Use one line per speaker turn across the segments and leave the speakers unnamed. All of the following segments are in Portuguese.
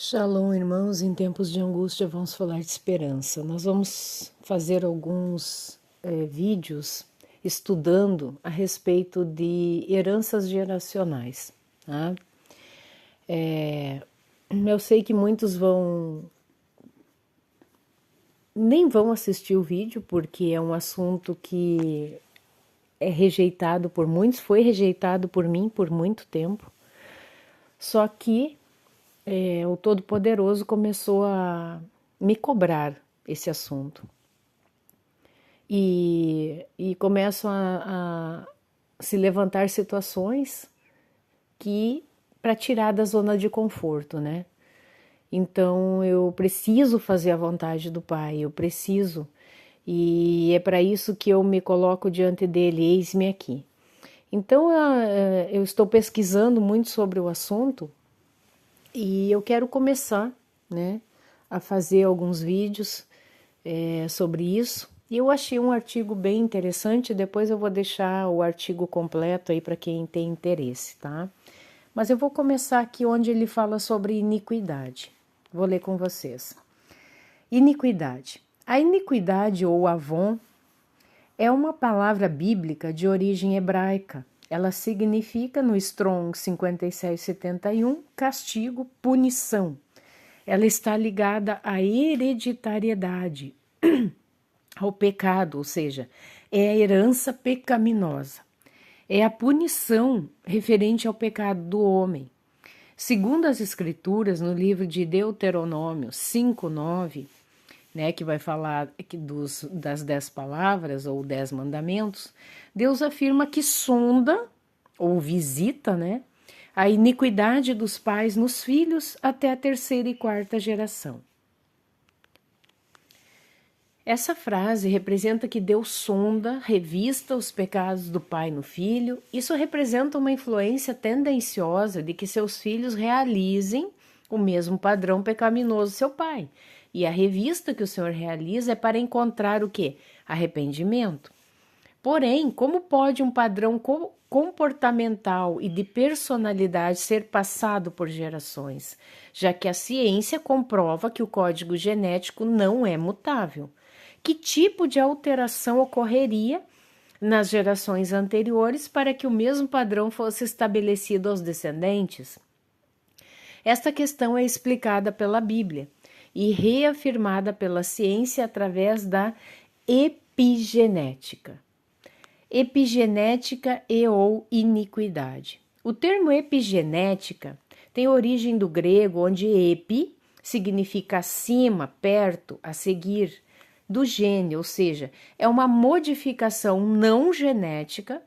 Shalom, irmãos. Em tempos de angústia, vamos falar de esperança. Nós vamos fazer alguns vídeos estudando a respeito de heranças geracionais. Tá? Eu sei que muitos nem vão assistir o vídeo, porque é um assunto que é rejeitado por muitos, foi rejeitado por mim por muito tempo. Só que o Todo-Poderoso começou a me cobrar esse assunto. E começam a se levantar situações que para tirar da zona de conforto, né? Então eu preciso fazer a vontade do Pai, eu preciso. E é para isso que eu me coloco diante dele, eis-me aqui. Então eu estou pesquisando muito sobre o assunto e eu quero começar, né, a fazer alguns vídeos sobre isso. E eu achei um artigo bem interessante, depois eu vou deixar o artigo completo aí para quem tem interesse, tá? Mas eu vou começar aqui onde ele fala sobre iniquidade. Vou ler com vocês. Iniquidade. A iniquidade ou avon é uma palavra bíblica de origem hebraica. Ela significa, no Strong 5671, castigo, punição. Ela está ligada à hereditariedade, ao pecado, ou seja, é a herança pecaminosa. É a punição referente ao pecado do homem. Segundo as Escrituras, no livro de Deuteronômio 5:9, né, que vai falar das 10 palavras ou 10 mandamentos, Deus afirma que sonda ou visita, né, a iniquidade dos pais nos filhos até a terceira e quarta geração. Essa frase representa que Deus sonda, revista os pecados do pai no filho. Isso representa uma influência tendenciosa de que seus filhos realizem o mesmo padrão pecaminoso do seu pai. E a revista que o Senhor realiza é para encontrar o quê? Arrependimento. Porém, como pode um padrão comportamental e de personalidade ser passado por gerações, já que a ciência comprova que o código genético não é mutável? Que tipo de alteração ocorreria nas gerações anteriores para que o mesmo padrão fosse estabelecido aos descendentes? Esta questão é explicada pela Bíblia e reafirmada pela ciência através da epigenética. Epigenética e ou iniquidade. O termo epigenética tem origem do grego, onde epi significa acima, perto, a seguir, do gene, ou seja, é uma modificação não genética.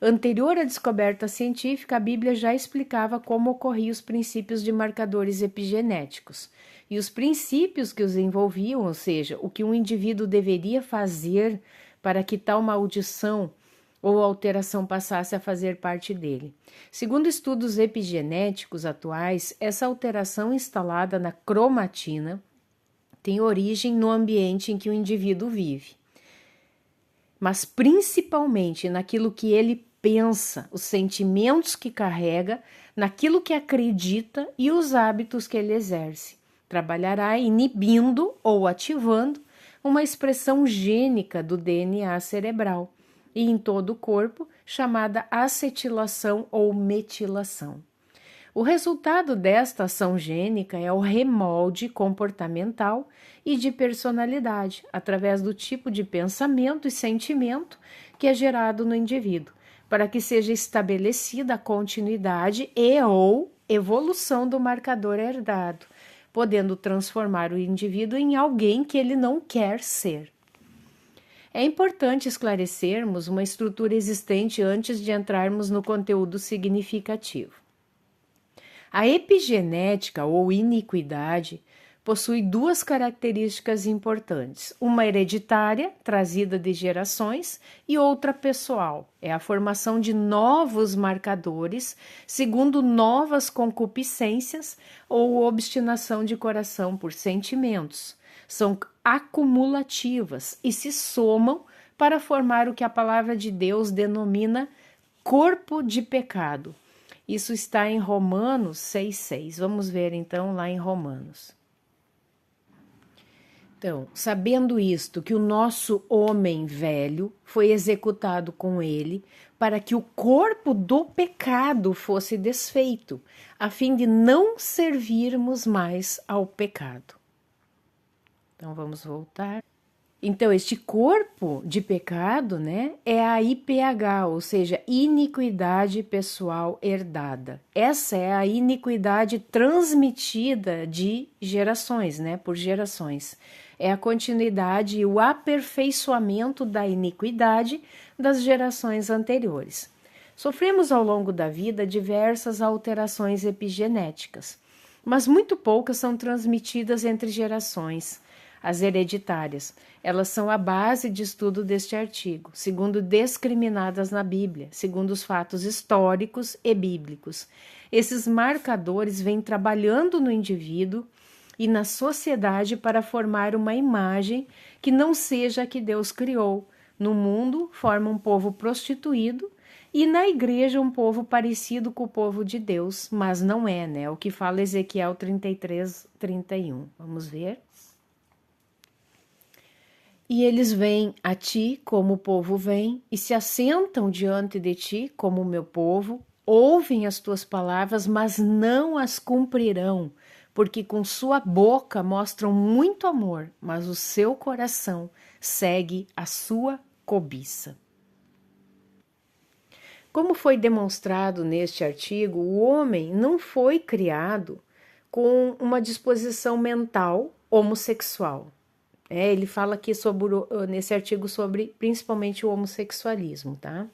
Anterior à descoberta científica, a Bíblia já explicava como ocorriam os princípios de marcadores epigenéticos e os princípios que os envolviam, ou seja, o que um indivíduo deveria fazer para que tal maldição ou alteração passasse a fazer parte dele. Segundo estudos epigenéticos atuais, essa alteração instalada na cromatina tem origem no ambiente em que o indivíduo vive, mas principalmente naquilo que ele pensa, os sentimentos que carrega, naquilo que acredita e os hábitos que ele exerce. Trabalhará inibindo ou ativando uma expressão gênica do DNA cerebral e em todo o corpo, chamada acetilação ou metilação. O resultado desta ação gênica é o remolde comportamental e de personalidade, através do tipo de pensamento e sentimento que é gerado no indivíduo, para que seja estabelecida a continuidade e ou evolução do marcador herdado, podendo transformar o indivíduo em alguém que ele não quer ser. É importante esclarecermos uma estrutura existente antes de entrarmos no conteúdo significativo. A epigenética ou iniquidade possui duas características importantes: uma hereditária, trazida de gerações, e outra pessoal. É a formação de novos marcadores, segundo novas concupiscências ou obstinação de coração por sentimentos. São acumulativas e se somam para formar o que a palavra de Deus denomina corpo de pecado. Isso está em Romanos 6,6. Vamos ver então lá em Romanos. Então, sabendo isto, que o nosso homem velho foi executado com ele, para que o corpo do pecado fosse desfeito, a fim de não servirmos mais ao pecado. Então, vamos voltar. Então, este corpo de pecado, né, é a IPH, ou seja, iniquidade pessoal herdada. Essa é a iniquidade transmitida de gerações, né, por gerações. É a continuidade e o aperfeiçoamento da iniquidade das gerações anteriores. Sofremos ao longo da vida diversas alterações epigenéticas, mas muito poucas são transmitidas entre gerações. As hereditárias, elas são a base de estudo deste artigo, segundo discriminadas na Bíblia, segundo os fatos históricos e bíblicos. Esses marcadores vêm trabalhando no indivíduo e na sociedade para formar uma imagem que não seja a que Deus criou. No mundo, forma um povo prostituído e na igreja um povo parecido com o povo de Deus, mas não é, né? O que fala Ezequiel 33:31. Vamos ver. E eles vêm a ti como o povo vem, e se assentam diante de ti como o meu povo, ouvem as tuas palavras, mas não as cumprirão, porque com sua boca mostram muito amor, mas o seu coração segue a sua cobiça. Como foi demonstrado neste artigo, o homem não foi criado com uma disposição mental homossexual. Ele fala aqui nesse artigo sobre principalmente o homossexualismo, tá?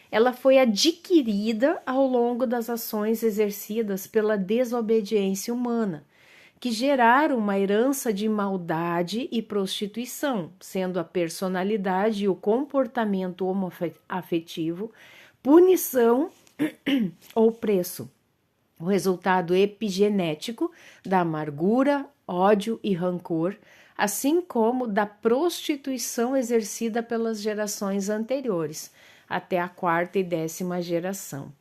Ela foi adquirida ao longo das ações exercidas pela desobediência humana, que geraram uma herança de maldade e prostituição, sendo a personalidade e o comportamento homoafetivo punição ou preço. O resultado epigenético da amargura, ódio e rancor, assim como da prostituição exercida pelas gerações anteriores, até a 4ª e 10ª geração.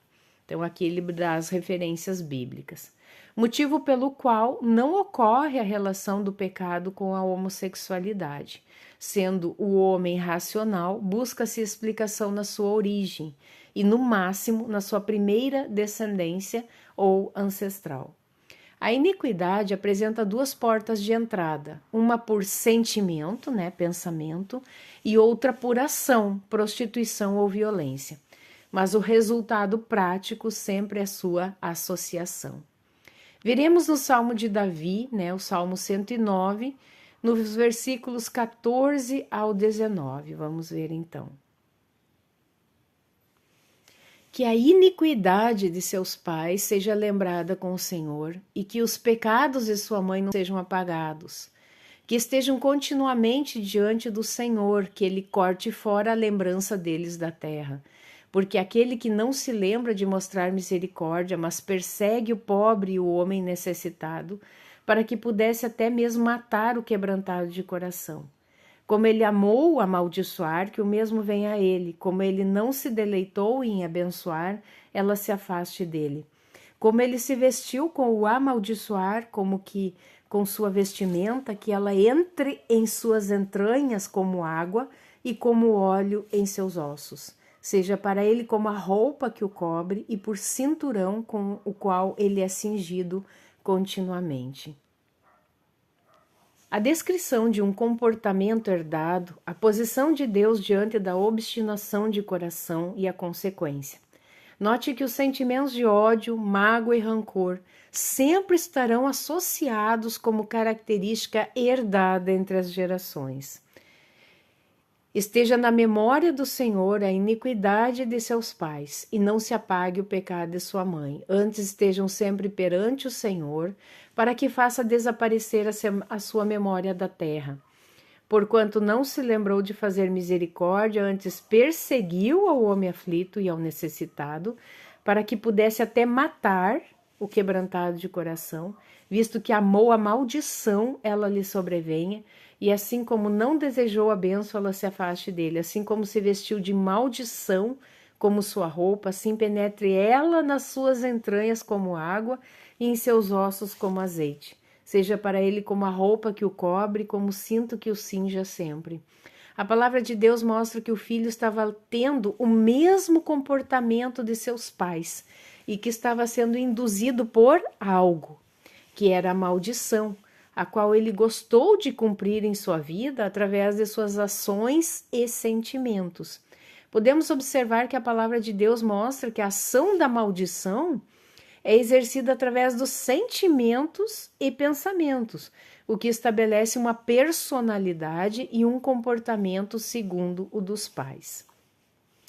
Então, aqui ele dá as referências bíblicas. Motivo pelo qual não ocorre a relação do pecado com a homossexualidade. Sendo o homem racional, busca-se explicação na sua origem e, no máximo, na sua primeira descendência ou ancestral. A iniquidade apresenta duas portas de entrada, uma por sentimento, né, pensamento, e outra por ação, prostituição ou violência. Mas o resultado prático sempre é sua associação. Veremos no Salmo de Davi, né, o Salmo 109, nos versículos 14 ao 19. Vamos ver então. Que a iniquidade de seus pais seja lembrada com o Senhor, e que os pecados de sua mãe não sejam apagados. Que estejam continuamente diante do Senhor, que ele corte fora a lembrança deles da terra. Porque aquele que não se lembra de mostrar misericórdia, mas persegue o pobre e o homem necessitado, para que pudesse até mesmo matar o quebrantado de coração. Como ele amou amaldiçoar, que o mesmo venha a ele. Como ele não se deleitou em abençoar, ela se afaste dele. Como ele se vestiu com o amaldiçoar, como que com sua vestimenta, que ela entre em suas entranhas como água e como óleo em seus ossos. Seja para ele como a roupa que o cobre e por cinturão com o qual ele é cingido continuamente. A descrição de um comportamento herdado, a posição de Deus diante da obstinação de coração e a consequência. Note que os sentimentos de ódio, mágoa e rancor sempre estarão associados como característica herdada entre as gerações. Esteja na memória do Senhor a iniquidade de seus pais, e não se apague o pecado de sua mãe. Antes estejam sempre perante o Senhor, para que faça desaparecer a sua memória da terra. Porquanto não se lembrou de fazer misericórdia, antes perseguiu ao homem aflito e ao necessitado, para que pudesse até matar o quebrantado de coração, visto que amou a maldição, ela lhe sobrevenha, e assim como não desejou a bênção, ela se afaste dele. Assim como se vestiu de maldição, como sua roupa, assim penetre ela nas suas entranhas como água e em seus ossos como azeite. Seja para ele como a roupa que o cobre, como o cinto que o cinja sempre. A palavra de Deus mostra que o filho estava tendo o mesmo comportamento de seus pais e que estava sendo induzido por algo, que era a maldição, a qual ele gostou de cumprir em sua vida através de suas ações e sentimentos. Podemos observar que a palavra de Deus mostra que a ação da maldição é exercida através dos sentimentos e pensamentos, o que estabelece uma personalidade e um comportamento segundo o dos pais.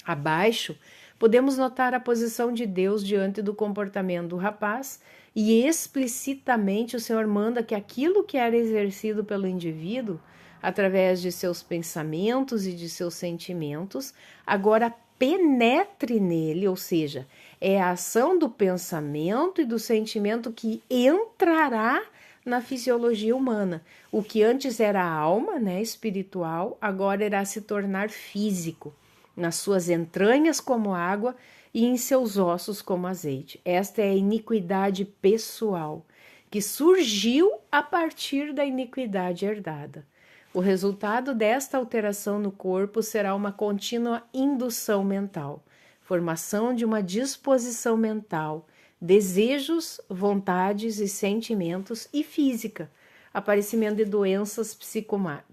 Abaixo, podemos notar a posição de Deus diante do comportamento do rapaz e explicitamente o Senhor manda que aquilo que era exercido pelo indivíduo, através de seus pensamentos e de seus sentimentos, agora penetre nele, ou seja, é a ação do pensamento e do sentimento que entrará na fisiologia humana. O que antes era alma, espiritual, agora irá se tornar físico, nas suas entranhas como água e em seus ossos como azeite. Esta é a iniquidade pessoal, que surgiu a partir da iniquidade herdada. O resultado desta alteração no corpo será uma contínua indução mental, formação de uma disposição mental, desejos, vontades e sentimentos e física, aparecimento de doenças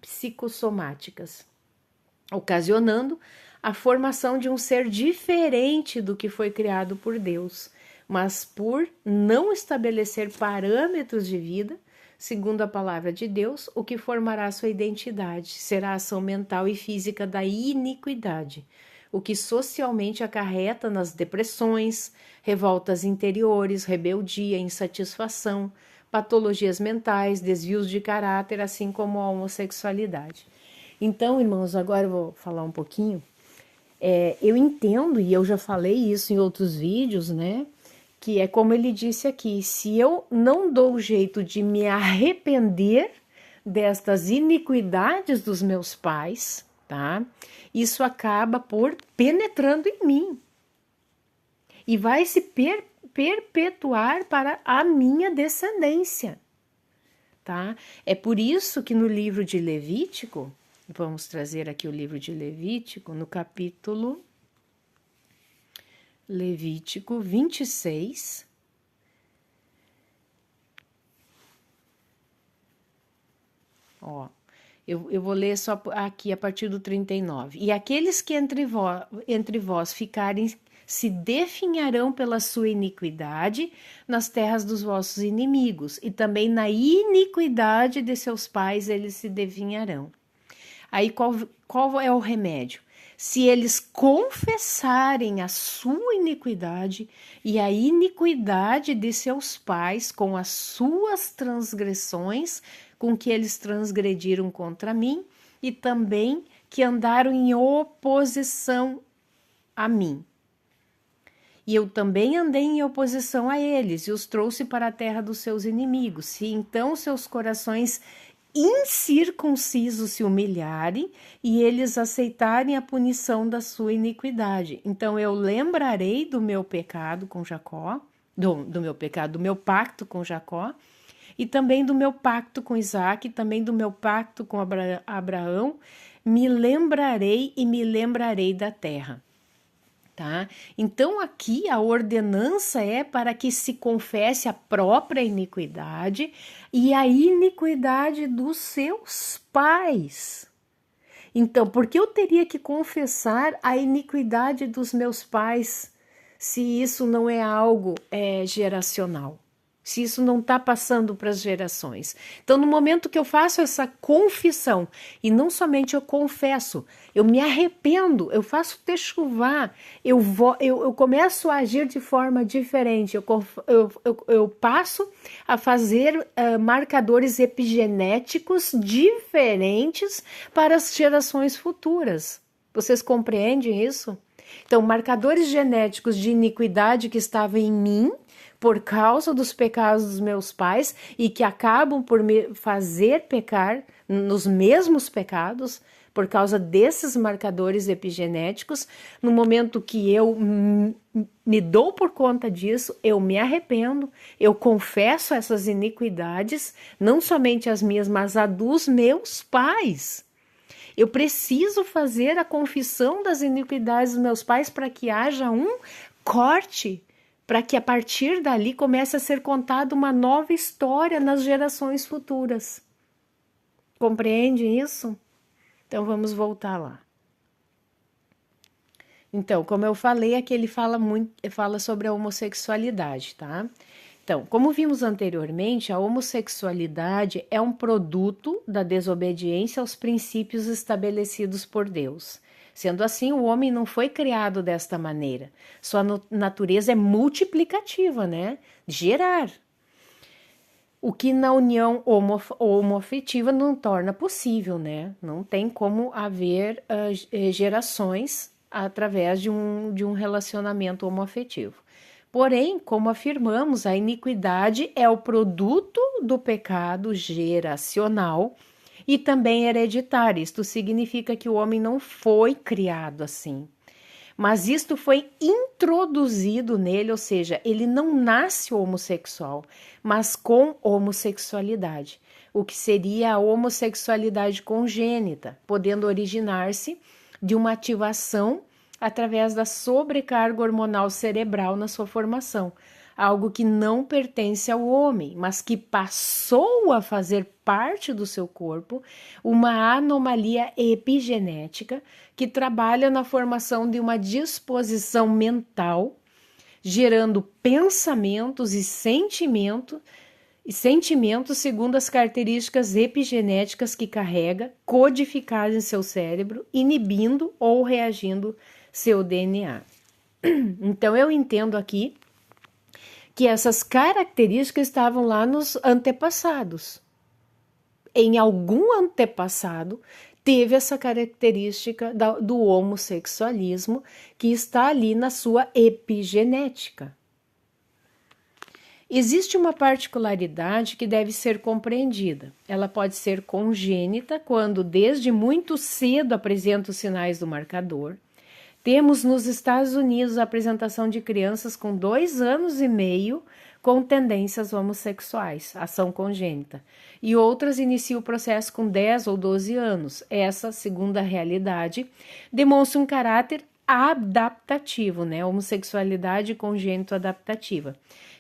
psicossomáticas, ocasionando a formação de um ser diferente do que foi criado por Deus, mas por não estabelecer parâmetros de vida, segundo a palavra de Deus, o que formará sua identidade será a ação mental e física da iniquidade, o que socialmente acarreta nas depressões, revoltas interiores, rebeldia, insatisfação, patologias mentais, desvios de caráter, assim como a homossexualidade. Então, irmãos, agora eu vou falar um pouquinho. Eu entendo, e eu já falei isso em outros vídeos, que é como ele disse aqui, se eu não dou jeito de me arrepender destas iniquidades dos meus pais, tá? Isso acaba por penetrando em mim e vai se perpetuar para a minha descendência, tá? É por isso que no livro de Levítico, vamos trazer aqui o livro de Levítico, no capítulo Levítico 26, eu vou ler só aqui a partir do 39. E aqueles que entre vós ficarem se definharão pela sua iniquidade nas terras dos vossos inimigos, e também na iniquidade de seus pais eles se definharão. Aí qual é o remédio? Se eles confessarem a sua iniquidade e a iniquidade de seus pais com as suas transgressões, com que eles transgrediram contra mim, e também que andaram em oposição a mim. E eu também andei em oposição a eles, e os trouxe para a terra dos seus inimigos. Se então seus corações incircuncisos se humilharem e eles aceitarem a punição da sua iniquidade, então eu lembrarei do meu pecado com Jacó, do meu pacto com Jacó, e também do meu pacto com Isaac, e também do meu pacto com Abraão, me lembrarei e me lembrarei da terra. Tá? Então aqui a ordenança é para que se confesse a própria iniquidade e a iniquidade dos seus pais. Então, por que eu teria que confessar a iniquidade dos meus pais se isso não é algo geracional? Se isso não está passando para as gerações. Então, no momento que eu faço essa confissão, e não somente eu confesso, eu me arrependo, eu faço techuvá, eu começo a agir de forma diferente, eu passo a fazer marcadores epigenéticos diferentes para as gerações futuras. Vocês compreendem isso? Então, marcadores genéticos de iniquidade que estavam em mim, por causa dos pecados dos meus pais e que acabam por me fazer pecar nos mesmos pecados, por causa desses marcadores epigenéticos. No momento que eu me dou por conta disso, eu me arrependo, eu confesso essas iniquidades, não somente as minhas, mas a dos meus pais. Eu preciso fazer a confissão das iniquidades dos meus pais para que haja um corte, para que a partir dali comece a ser contada uma nova história nas gerações futuras. Compreende isso? Então vamos voltar lá. Então, como eu falei, aqui ele fala sobre a homossexualidade, tá? Então, como vimos anteriormente, a homossexualidade é um produto da desobediência aos princípios estabelecidos por Deus. Sendo assim, o homem não foi criado desta maneira. Sua natureza é multiplicativa, né? Gerar. O que na união homoafetiva não torna possível, né? Não tem como haver gerações através de um relacionamento homoafetivo. Porém, como afirmamos, a iniquidade é o produto do pecado geracional e também hereditário. Isto significa que o homem não foi criado assim. Mas isto foi introduzido nele, ou seja, ele não nasce homossexual, mas com homossexualidade, o que seria a homossexualidade congênita, podendo originar-se de uma ativação através da sobrecarga hormonal cerebral na sua formação, algo que não pertence ao homem, mas que passou a fazer parte do seu corpo, uma anomalia epigenética que trabalha na formação de uma disposição mental, gerando pensamentos e sentimentos segundo as características epigenéticas que carrega, codificadas em seu cérebro, inibindo ou reagindo seu DNA. Então eu entendo aqui que essas características estavam lá nos antepassados. Em algum antepassado teve essa característica do homossexualismo que está ali na sua epigenética. Existe uma particularidade que deve ser compreendida. Ela pode ser congênita quando desde muito cedo apresenta os sinais do marcador. Temos nos Estados Unidos a apresentação de crianças com 2 anos e meio com tendências homossexuais, ação congênita, e outras iniciam o processo com 10 ou 12 anos. Essa, segundo a realidade, demonstra um caráter adaptativo, né? Homossexualidade congênito-adaptativa,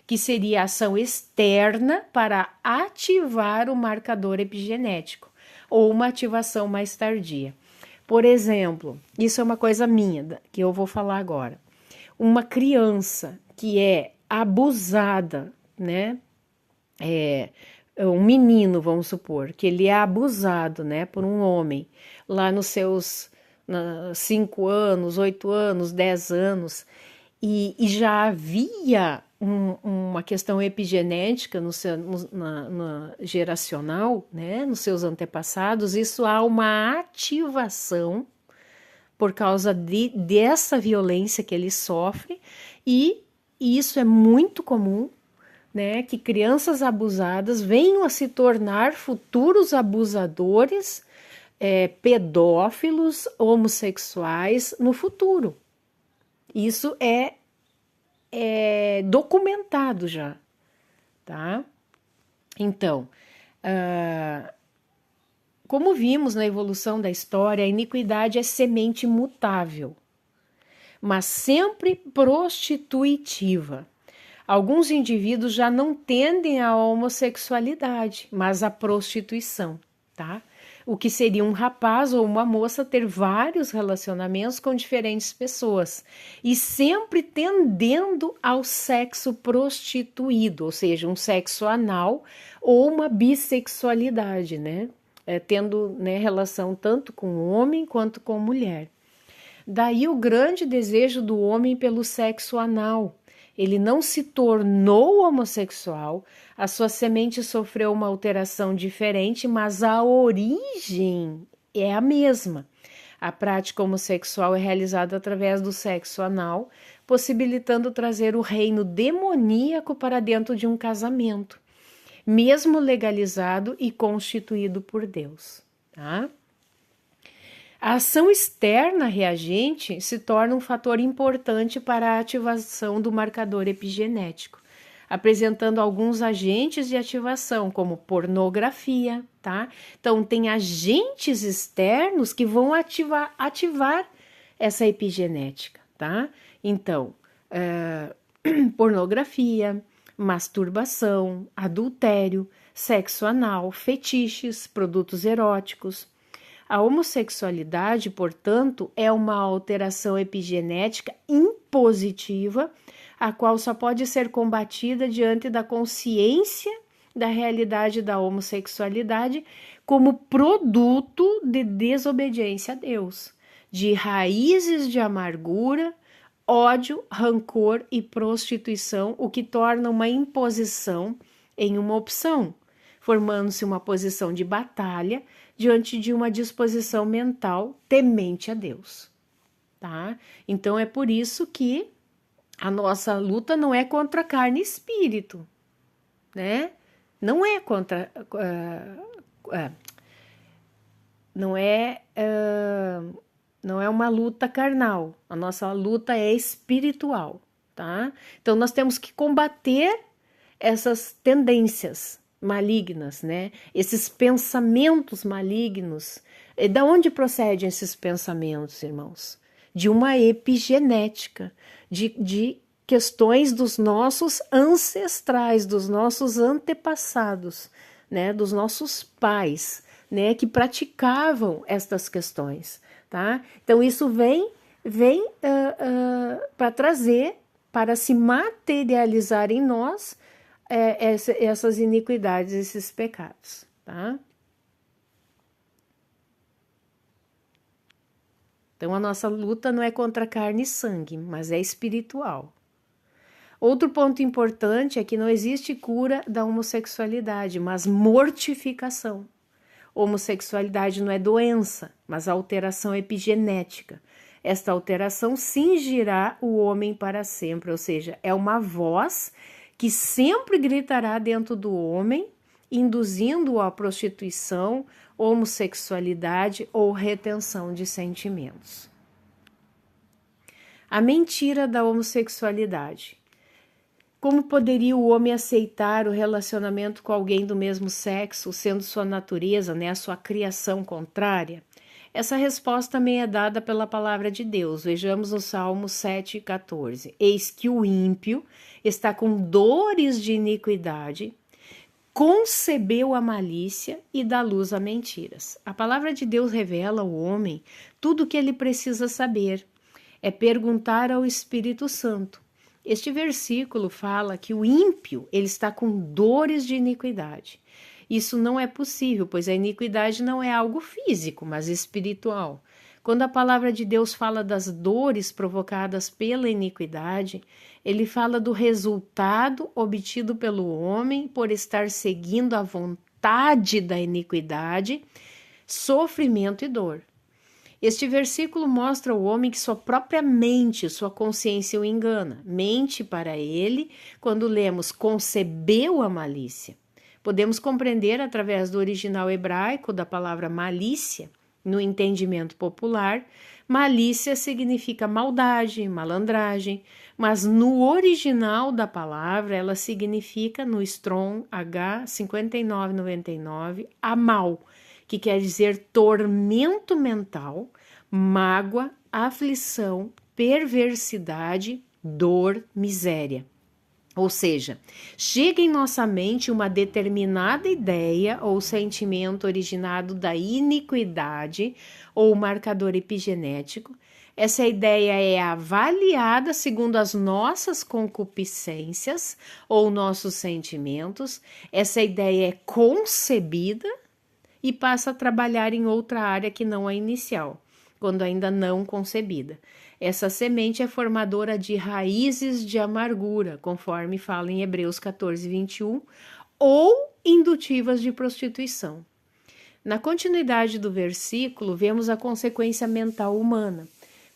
que seria a ação externa para ativar o marcador epigenético, ou uma ativação mais tardia. Por exemplo, isso é uma coisa minha, que eu vou falar agora. Uma criança que é abusada, né? Um menino, vamos supor, que ele é abusado, né, por um homem, lá nos seus 5 anos, 8 anos, 10 anos, e já havia uma questão epigenética na geracional, né, nos seus antepassados, isso há uma ativação por causa dessa violência que ele sofre, e isso é muito comum, né, que crianças abusadas venham a se tornar futuros abusadores, pedófilos, homossexuais no futuro. Isso é documentado já, tá? Então, como vimos na evolução da história, a iniquidade é semente mutável, mas sempre prostitutiva. Alguns indivíduos já não tendem à homossexualidade, mas à prostituição, tá? O que seria um rapaz ou uma moça ter vários relacionamentos com diferentes pessoas e sempre tendendo ao sexo prostituído, ou seja, um sexo anal ou uma bissexualidade, né? Tendo, né, relação tanto com homem quanto com mulher. Daí o grande desejo do homem pelo sexo anal. Ele não se tornou homossexual, a sua semente sofreu uma alteração diferente, mas a origem é a mesma. A prática homossexual é realizada através do sexo anal, possibilitando trazer o reino demoníaco para dentro de um casamento, mesmo legalizado e constituído por Deus, tá? A ação externa reagente se torna um fator importante para a ativação do marcador epigenético, apresentando alguns agentes de ativação, como pornografia, tá? Então, tem agentes externos que vão ativar essa epigenética, tá? Então, pornografia, masturbação, adultério, sexo anal, fetiches, produtos eróticos. A homossexualidade, portanto, é uma alteração epigenética impositiva, a qual só pode ser combatida diante da consciência da realidade da homossexualidade como produto de desobediência a Deus, de raízes de amargura, ódio, rancor e prostituição, o que torna uma imposição em uma opção, formando-se uma posição de batalha diante de uma disposição mental temente a Deus, tá? Então é por isso que a nossa luta não é contra carne e espírito, né? Não é contra... não é uma luta carnal, a nossa luta é espiritual, tá? Então nós temos que combater essas tendências malignas, né? Esses pensamentos malignos. E da onde procedem esses pensamentos, irmãos? De uma epigenética, de questões dos nossos ancestrais, dos nossos antepassados, né? Dos nossos pais, né? Que praticavam estas questões, tá? Então isso vem para trazer, para se materializar em nós essas iniquidades, esses pecados, tá? Então a nossa luta não é contra carne e sangue, mas é espiritual. Outro ponto importante é que não existe cura da homossexualidade, mas mortificação. Homossexualidade não é doença, mas alteração epigenética. Esta alteração cingirá o homem para sempre, ou seja, é uma voz que sempre gritará dentro do homem, induzindo-o à prostituição, homossexualidade ou retenção de sentimentos. A mentira da homossexualidade. Como poderia o homem aceitar o relacionamento com alguém do mesmo sexo, sendo sua natureza, né, a sua criação contrária? Essa resposta também é dada pela palavra de Deus. Vejamos no Salmo 7,14. Eis que o ímpio está com dores de iniquidade, concebeu a malícia e dá luz a mentiras. A palavra de Deus revela ao homem tudo o que ele precisa saber. É perguntar ao Espírito Santo. Este versículo fala que o ímpio ele está com dores de iniquidade. Isso não é possível, pois a iniquidade não é algo físico, mas espiritual. Quando a palavra de Deus fala das dores provocadas pela iniquidade, ele fala do resultado obtido pelo homem por estar seguindo a vontade da iniquidade, sofrimento e dor. Este versículo mostra ao homem que sua própria mente, sua consciência o engana. Mente para ele quando lemos concebeu a malícia. Podemos compreender através do original hebraico da palavra malícia, no entendimento popular, malícia significa maldade, malandragem, mas no original da palavra ela significa, no Strong H5999, amal, que quer dizer tormento mental, mágoa, aflição, perversidade, dor, miséria. Ou seja, chega em nossa mente uma determinada ideia ou sentimento originado da iniquidade ou marcador epigenético. Essa ideia é avaliada segundo as nossas concupiscências ou nossos sentimentos. Essa ideia é concebida e passa a trabalhar em outra área que não a inicial, quando ainda não concebida. Essa semente é formadora de raízes de amargura, conforme fala em Hebreus 14, 21, ou indutivas de prostituição. Na continuidade do versículo, vemos a consequência mental humana.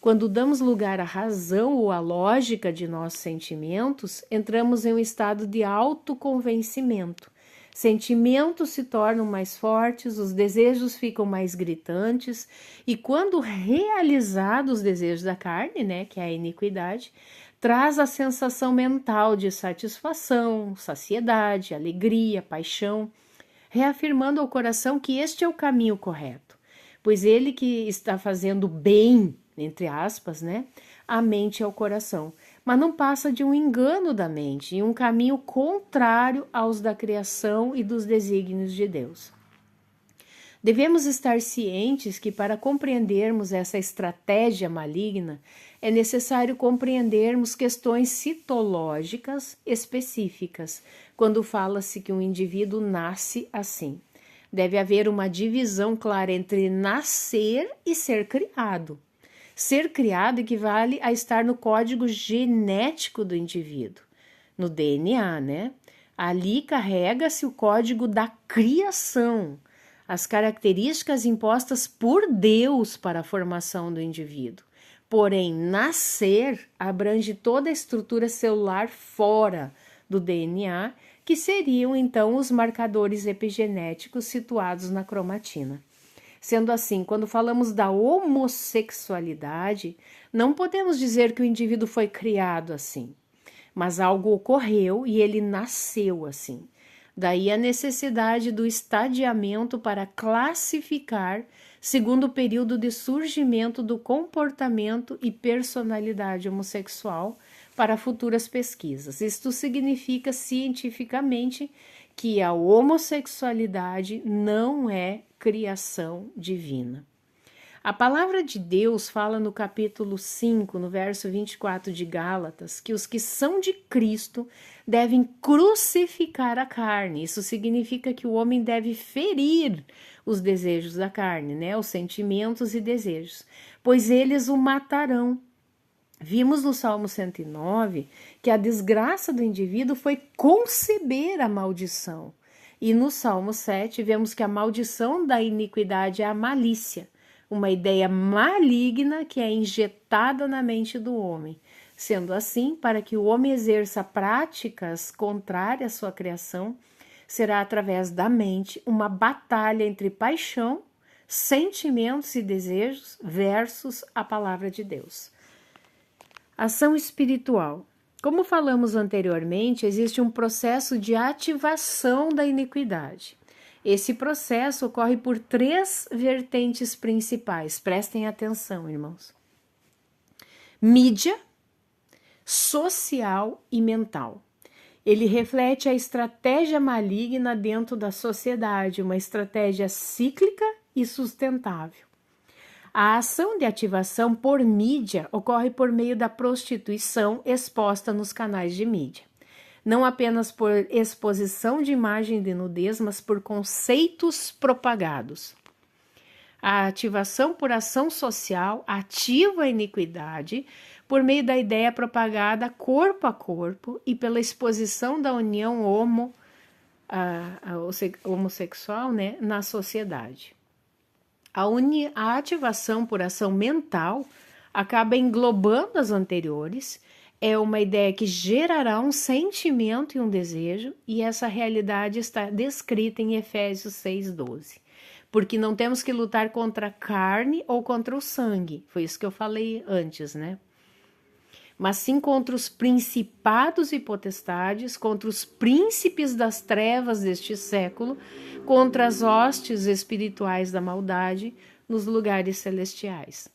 Quando damos lugar à razão ou à lógica de nossos sentimentos, entramos em um estado de autoconvencimento. Sentimentos se tornam mais fortes, os desejos ficam mais gritantes, e quando realizados os desejos da carne, né, que é a iniquidade, traz a sensação mental de satisfação, saciedade, alegria, paixão, reafirmando ao coração que este é o caminho correto, pois ele que está fazendo bem, entre aspas, né, a mente ao coração, mas não passa de um engano da mente e um caminho contrário aos da criação e dos desígnios de Deus. Devemos estar cientes que para compreendermos essa estratégia maligna é necessário compreendermos questões citológicas específicas, quando fala-se que um indivíduo nasce assim. Deve haver uma divisão clara entre nascer e ser criado. Ser criado equivale a estar no código genético do indivíduo, no DNA, né? Ali carrega-se o código da criação, as características impostas por Deus para a formação do indivíduo. Porém, nascer abrange toda a estrutura celular fora do DNA, que seriam então os marcadores epigenéticos situados na cromatina. Sendo assim, quando falamos da homossexualidade, não podemos dizer que o indivíduo foi criado assim, mas algo ocorreu e ele nasceu assim. Daí a necessidade do estadiamento para classificar segundo o período de surgimento do comportamento e personalidade homossexual para futuras pesquisas. Isto significa cientificamente que a homossexualidade não é criação divina. A palavra de Deus fala no capítulo 5, no verso 24 de Gálatas, que os que são de Cristo devem crucificar a carne. Isso significa que o homem deve ferir os desejos da carne, né? Os sentimentos e desejos, pois eles o matarão. Vimos no Salmo 109 que a desgraça do indivíduo foi conceber a maldição. E no Salmo 7 vemos que a maldição da iniquidade é a malícia, uma ideia maligna que é injetada na mente do homem. Sendo assim, para que o homem exerça práticas contrárias à sua criação, será através da mente uma batalha entre paixão, sentimentos e desejos versus a palavra de Deus. Ação espiritual. Como falamos anteriormente, existe um processo de ativação da iniquidade. Esse processo ocorre por 3 vertentes principais. Prestem atenção, irmãos. Mídia, social e mental. Ele reflete a estratégia maligna dentro da sociedade, uma estratégia cíclica e sustentável. A ação de ativação por mídia ocorre por meio da prostituição exposta nos canais de mídia. Não apenas por exposição de imagem de nudez, mas por conceitos propagados. A ativação por ação social ativa a iniquidade por meio da ideia propagada corpo a corpo e pela exposição da união homossexual, né, na sociedade. A ativação por ação mental acaba englobando as anteriores, é uma ideia que gerará um sentimento e um desejo, e essa realidade está descrita em Efésios 6:12. Porque não temos que lutar contra a carne ou contra o sangue, foi isso que eu falei antes, né? Mas sim contra os principados e potestades, contra os príncipes das trevas deste século, contra as hostes espirituais da maldade nos lugares celestiais.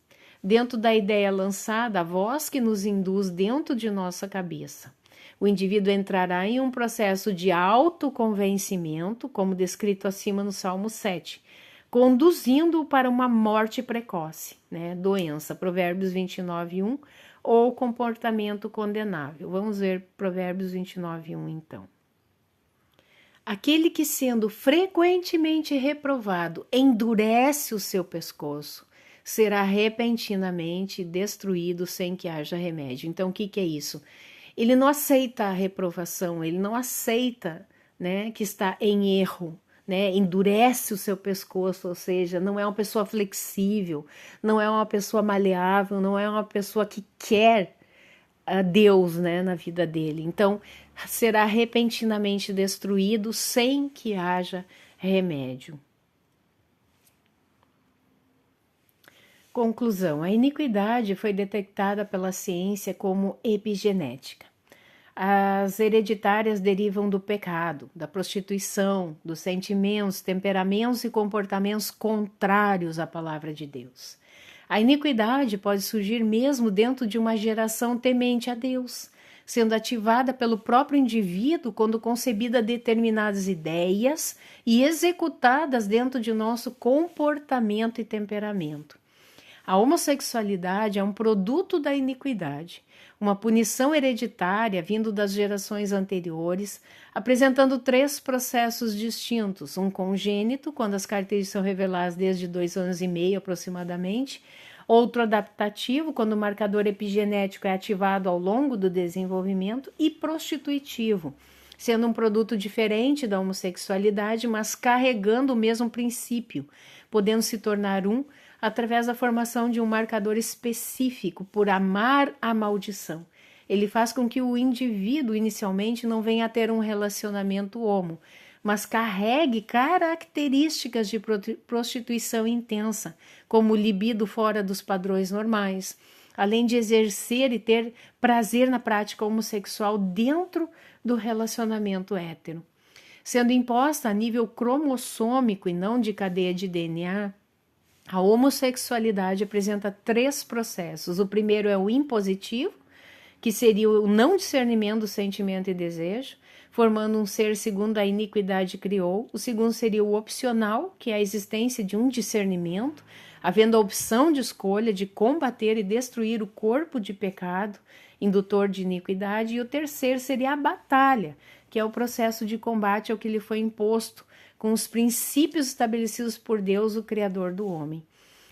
Dentro da ideia lançada, a voz que nos induz dentro de nossa cabeça. O indivíduo entrará em um processo de autoconvencimento, como descrito acima no Salmo 7, conduzindo-o para uma morte precoce, né? Doença, Provérbios 29:1, ou comportamento condenável. Vamos ver Provérbios 29:1 então. Aquele que, sendo frequentemente reprovado, endurece o seu pescoço, será repentinamente destruído sem que haja remédio. Então, o que é isso? Ele não aceita a reprovação, ele não aceita, né, que está em erro, né? Endurece o seu pescoço, ou seja, não é uma pessoa flexível, não é uma pessoa maleável, não é uma pessoa que quer a Deus, né, na vida dele. Então, será repentinamente destruído sem que haja remédio. Conclusão: a iniquidade foi detectada pela ciência como epigenética. As hereditárias derivam do pecado, da prostituição, dos sentimentos, temperamentos e comportamentos contrários à palavra de Deus. A iniquidade pode surgir mesmo dentro de uma geração temente a Deus, sendo ativada pelo próprio indivíduo quando concebida determinadas ideias e executadas dentro de nosso comportamento e temperamento. A homossexualidade é um produto da iniquidade, uma punição hereditária vindo das gerações anteriores, apresentando 3 processos distintos: um congênito, quando as características são reveladas desde 2 anos e meio aproximadamente; outro adaptativo, quando o marcador epigenético é ativado ao longo do desenvolvimento; e prostitutivo, sendo um produto diferente da homossexualidade, mas carregando o mesmo princípio, podendo se tornar através da formação de um marcador específico por amar a maldição. Ele faz com que o indivíduo inicialmente não venha a ter um relacionamento homo, mas carregue características de prostituição intensa, como libido fora dos padrões normais, além de exercer e ter prazer na prática homossexual dentro do relacionamento hétero. Sendo imposta a nível cromossômico e não de cadeia de DNA, a homossexualidade apresenta 3 processos. O primeiro é o impositivo, que seria o não discernimento do sentimento e desejo, formando um ser segundo a iniquidade criou. O segundo seria o opcional, que é a existência de um discernimento, havendo a opção de escolha de combater e destruir o corpo de pecado, indutor de iniquidade. E o terceiro seria a batalha, que é o processo de combate ao que lhe foi imposto, com os princípios estabelecidos por Deus, o Criador do homem.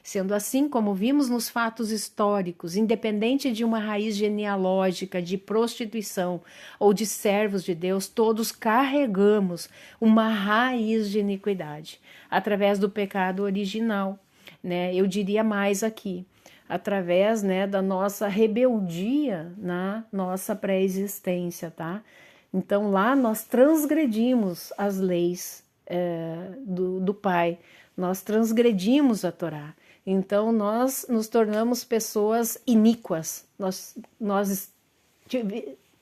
Sendo assim, como vimos nos fatos históricos, independente de uma raiz genealógica de prostituição ou de servos de Deus, todos carregamos uma raiz de iniquidade, através do pecado original, né? Eu diria mais aqui, através, né, da nossa rebeldia na nossa pré-existência, tá? Então lá nós transgredimos as leis do Pai, nós transgredimos a Torá. Então nós nos tornamos pessoas iníquas, nós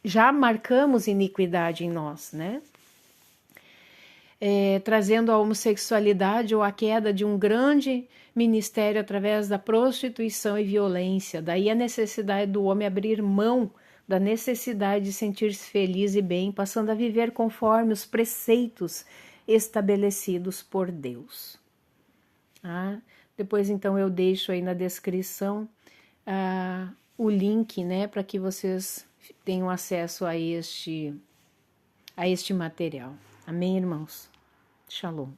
já marcamos iniquidade em nós, né? Trazendo a homossexualidade ou a queda de um grande ministério através da prostituição e violência. Daí a necessidade do homem abrir mão da necessidade de sentir-se feliz e bem, passando a viver conforme os preceitos estabelecidos por Deus. Depois então eu deixo aí na descrição o link, né, para que vocês tenham acesso a este material. Amém, irmãos? Shalom.